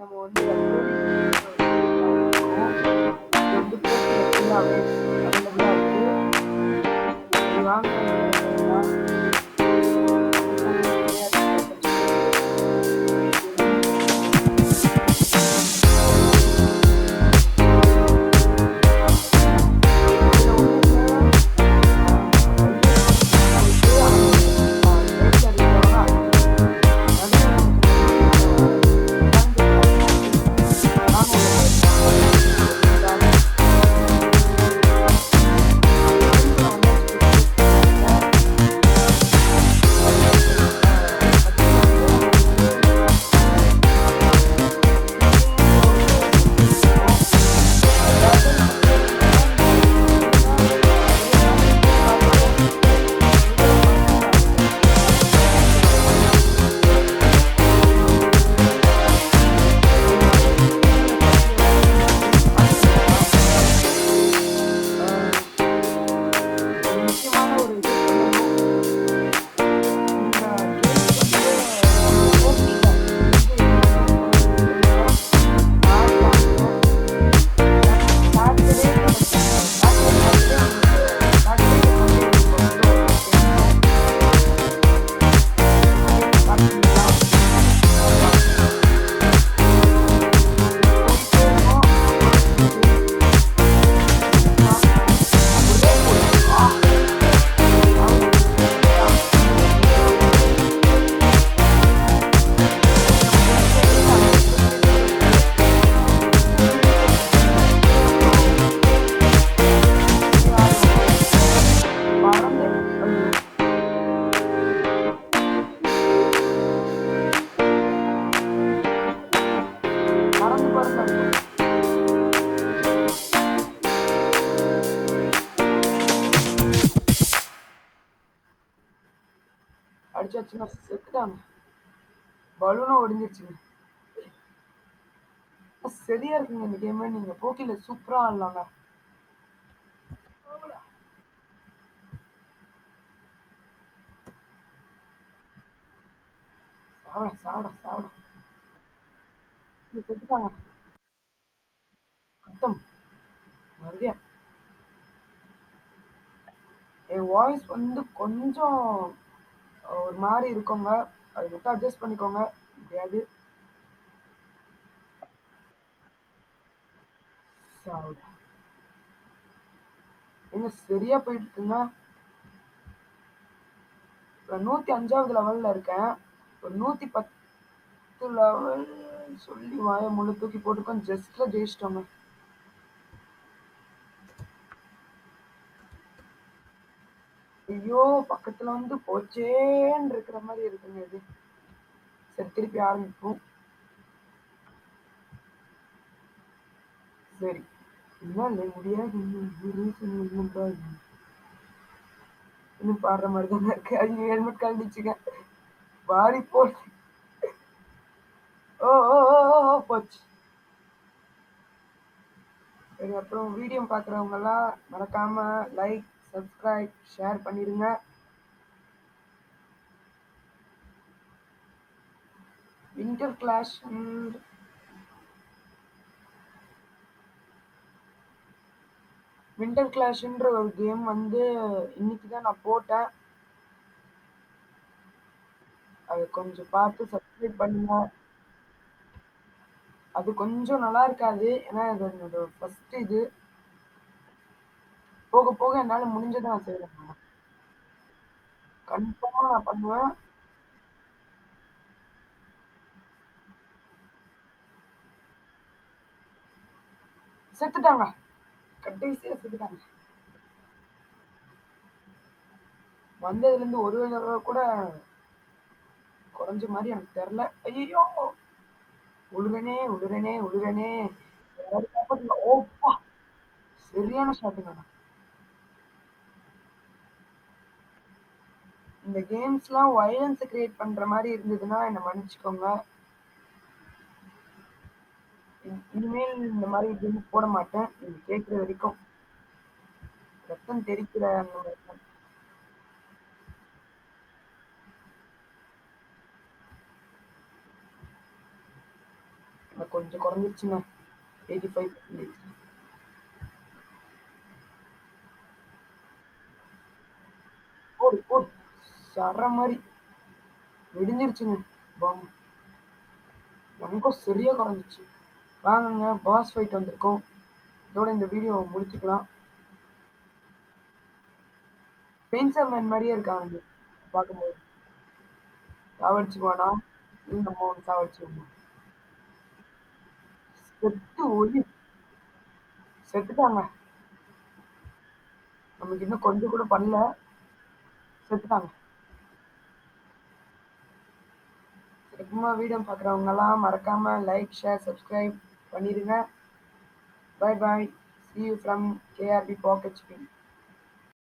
நம்ம வந்து இது வந்து போக்கில ஃபுல்லாவே அவைலபிளா இருக்கு. சரி வாங்க அடிச்சாச்சுன்னா செத்துட்டாங்க. பலூனும் ஒடிஞ்சிருச்சுங்க. சரியா இருக்குங்க இந்த கேம். நீங்க போக்கில சூப்பரா ஆடலாங்க. சாவடா சாவடா சாவடா. செத்துட்டாங்க. அர்த்தம் மறுபடியும் என் வாய்ஸ் வந்து கொஞ்சம் ஒரு மாதிரி இருக்குங்க. அது மட்டும் அட்ஜஸ்ட் பண்ணிக்கோங்க. முடியாது. சாவடா. எங்க சரியா போயிட்டு இருக்குங்க. இப்ப 105வது லெவல்ல இருக்கேன். ஒரு 110 லெவல் சொல்லி வாய முழு தூக்கி போட்டுக்கோம். ஜஸ்ட்ல ஜெயிச்சிட்டோங்க. ஐயோ பக்கத்துல வந்து போச்சேன்னு இருக்கிற மாதிரி இருக்குங்க இது. சரி திருப்பி ஆரம்பிப்போம். சரி என்னால முடியாது இன்னும் பாடுற மாதிரி தானே இருக்கு. அது ஹெல்மெட் கழண்டிச்சுங்க. வாரி போட்டு ஓ ஓ ஓ ஓ, ஓ, போச்சு. சரி அப்புறம் வீடியோ பார்க்குறவங்கலாம் மறக்காம லைக் சப்ஸ்கிரைப் ஷேர் பண்ணிடுங்க. வின்டர் கிளாஷ் வின்டர் கிளாஷ்ன்ற ஒரு கேம் வந்து இன்னைக்கு தான் நான் போட்டேன். அது கொஞ்சம் பார்த்து சப்ஸ்கிரைப் பண்ணுங்க. அது கொஞ்சம் நல்லா இருக்காது. ஏன்னா இது என்னோட ஃபர்ஸ்ட் இது. போக போக என்னால முடிஞ்சதை நான் செய்வேன். கன்ஃபார்மா நான் பண்ணுவேன். செத்துட்டாங்க. கடைசியா செத்துட்டாங்க. வந்ததுல இருந்து ஒரு தடவை கூட குறைஞ்ச மாதிரி எனக்கு தெரியல. ஐயோ உழுறனே உழுறனே உழுறனே. யாராவது காப்பாத்துங்க. ஓப்பா சரியான ஷாட்டுங்க. இந்த கேம்ஸ்லாம் வயலன்ஸ் கிரியேட் பண்ற மாதிரி இருந்ததுன்னா என்ன மன்னிச்சுக்கோங்க. இனிமேல் இந்த மாதிரி கேம் போட மாட்டேன். நீங்க கேட்குற வரைக்கும் ரத்தம் தெரிக்கிற அந்த மாதிரி கொஞ்சம் குறைஞ்சிருச்சுங்க. 85%. போடு, போடு. சர்ற மாரி வெடிஞ்சிருச்சுங்க பாம். எனக்கும் சரியா குறைஞ்சிச்சு. வாங்கங்க பாஸ் ஃபைட் வந்திருக்கோம். இதோட இந்த வீடியோவ முடிச்சுக்கலாம். செயின்ஸா மேன் மாரியே இருக்காங்க பார்க்கும்போது. சாவடிச்சுருவானா? நம்ம அவன சாவடிச்சுருவோமா? செத்து ஒளி செத்துட்டாங்க. நமக்கு இன்னும் கொஞ்சம் கூட பண்ணல. செத்துட்டாங்க. சும்மா வீடியோ பார்க்குறவங்கலாம் மறக்காம லைக், ஷேர், சப்ஸ்கிரைப் பண்ணிருங்க. Bye bye. See you from KRB Pocket Speed.